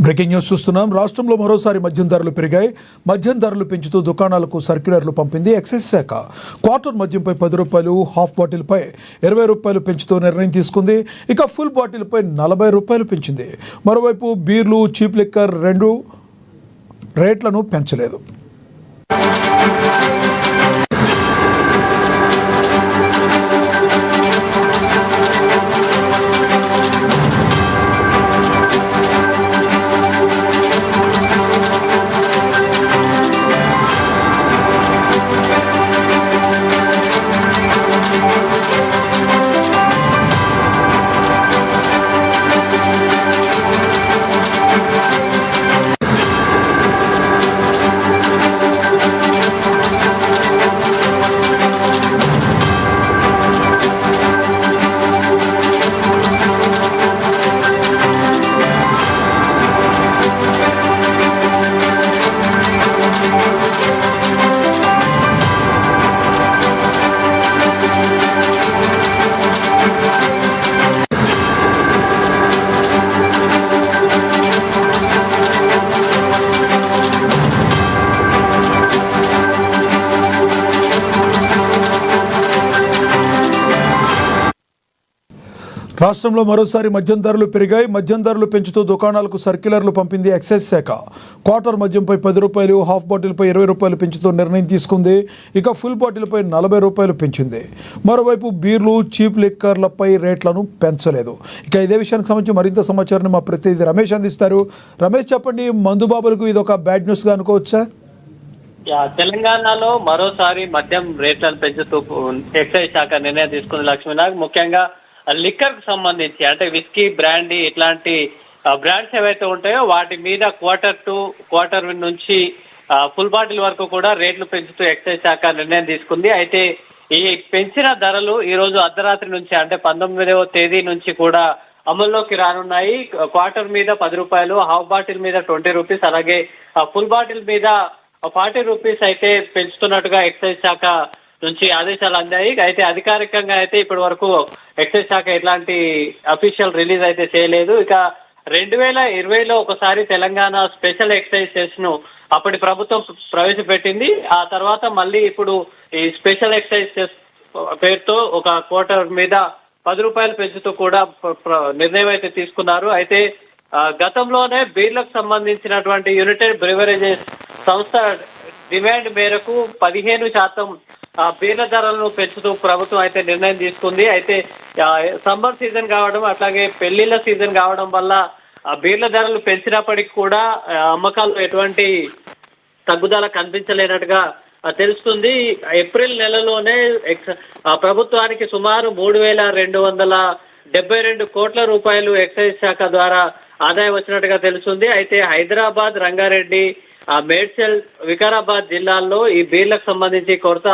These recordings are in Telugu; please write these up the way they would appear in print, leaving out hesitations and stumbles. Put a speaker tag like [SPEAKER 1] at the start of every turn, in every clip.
[SPEAKER 1] బ్రేకింగ్ న్యూస్ చూస్తున్నాం. రాష్ట్రంలో మరోసారి మద్యం ధరలు పెరిగాయి. మద్యం ధరలు పెంచుతూ దుకాణాలకు సర్క్యులర్లు పంపింది ఎక్సైజ్ శాఖ. క్వార్టర్ మద్యంపై 10 రూపాయలు, హాఫ్ బాటిల్పై 20 రూపాయలు పెంచుతూ నిర్ణయం తీసుకుంది. ఇక ఫుల్ బాటిల్పై 40 రూపాయలు పెంచింది. మరోవైపు బీర్లు, చీప్ లిక్కర్ రెండు రేట్లను పెంచలేదు. రాష్ట్రంలో మరోసారి మద్యం ధరలు పెరిగాయి. మద్యం ధరలు పెంచుతూ దుకాణాలకు సర్క్యులర్లు పంపింది ఎక్సైజ్ శాఖ. క్వార్టర్ మద్యంపై 10 రూపాయలు, హాఫ్ బాటిల్పై 20 రూపాయలు పెంచుతూ నిర్ణయం తీసుకుంది. ఇక ఫుల్ బాటిల్పై 40 రూపాయలు పెంచింది. మరోవైపు బీర్లు, చీప్ లిక్కర్లపై రేట్లను పెంచలేదు. ఇక ఇదే విషయానికి సంబంధించి మరింత సమాచారాన్ని మా ప్రతినిధి రమేష్ అందిస్తారు. రమేష్, చెప్పండి, మందుబాబులకు ఇది ఒక బ్యాడ్ న్యూస్గా అనుకోవచ్చా?
[SPEAKER 2] తెలంగాణలో మరోసారి మద్యం రేట్లను పెంచుతూ ఎక్సైజ్ శాఖ నిర్ణయం తీసుకుంది లక్ష్మీనాగ్. ముఖ్యంగా లిక్కర్ కు సంబంధించి అంటే విస్కీ, బ్రాండీ ఇట్లాంటి బ్రాండ్స్ ఏవైతే ఉంటాయో వాటి మీద క్వార్టర్ నుంచి ఫుల్ బాటిల్ వరకు కూడా రేట్లు పెంచుతూ ఎక్సైజ్ శాఖ నిర్ణయం తీసుకుంది. అయితే ఈ పెంచిన ధరలు ఈ రోజు అర్ధరాత్రి నుంచి అంటే 19వ తేదీ నుంచి కూడా అమల్లోకి రానున్నాయి. క్వార్టర్ మీద 10 రూపాయలు, హాఫ్ బాటిల్ మీద 20 రూపీస్, అలాగే ఫుల్ బాటిల్ మీద 40 రూపీస్ అయితే పెంచుతున్నట్టుగా ఎక్సైజ్ శాఖ నుంచి ఆదేశాలు అందాయి. అయితే అధికారికంగా అయితే ఇప్పటి వరకు ఎక్సైజ్ శాఖ ఎట్లాంటి అఫీషియల్ రిలీజ్ అయితే చేయలేదు. ఇక 2020లో ఒకసారి తెలంగాణ స్పెషల్ ఎక్సైజ్ సెస్ ను అప్పటి ప్రభుత్వం ప్రవేశపెట్టింది. ఆ తర్వాత మళ్ళీ ఇప్పుడు ఈ స్పెషల్ ఎక్సైజ్ సెస్ పేరుతో ఒక క్వార్టర్ మీద 10 రూపాయలు పెంచుతూ కూడా నిర్ణయం అయితే తీసుకున్నారు. అయితే గతంలోనే బీర్లకు సంబంధించినటువంటి యునైటెడ్ బ్రివరేజెస్ సంస్థ డిమాండ్ మేరకు 15% బీర్ల ధరలను పెంచుతూ ప్రభుత్వం అయితే నిర్ణయం తీసుకుంది. అయితే సమ్మర్ సీజన్ కావడం అట్లాగే పెళ్లిళ్ళ సీజన్ కావడం వల్ల బీర్ల ధరలు పెంచినప్పటికీ కూడా అమ్మకాల్లో ఎటువంటి తగ్గుదల కనిపించలేనట్టుగా తెలుస్తుంది. ఏప్రిల్ నెలలోనే ప్రభుత్వానికి సుమారు 3,272 కోట్ల రూపాయలు ఎక్సైజ్ శాఖ ద్వారా ఆదాయం వచ్చినట్టుగా తెలుస్తుంది. అయితే హైదరాబాద్, రంగారెడ్డి, మేడ్చల్, వికారాబాద్ జిల్లాల్లో ఈ బీర్లకు సంబంధించి కొరత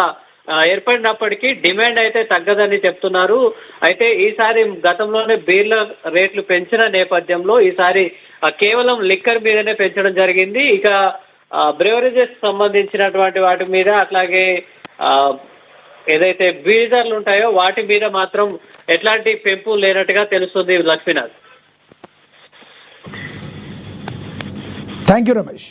[SPEAKER 2] ఏర్పడినప్పటికీ డిమాండ్ అయితే తగ్గదని చెప్తున్నారు. అయితే ఈసారి గతంలోనే బీర్ల రేట్లు పెంచిన నేపథ్యంలో ఈసారి కేవలం లిక్కర్ మీదనే పెంచడం జరిగింది. ఇక బ్రేవరేజెస్ సంబంధించినటువంటి వాటి మీద అట్లాగే ఏదైతే బీజర్లు ఉంటాయో వాటి మీద మాత్రం ఎట్లాంటి పెంపు లేనట్టుగా తెలుస్తుంది లక్ష్మీనాథ్.
[SPEAKER 1] Thank you Ramesh.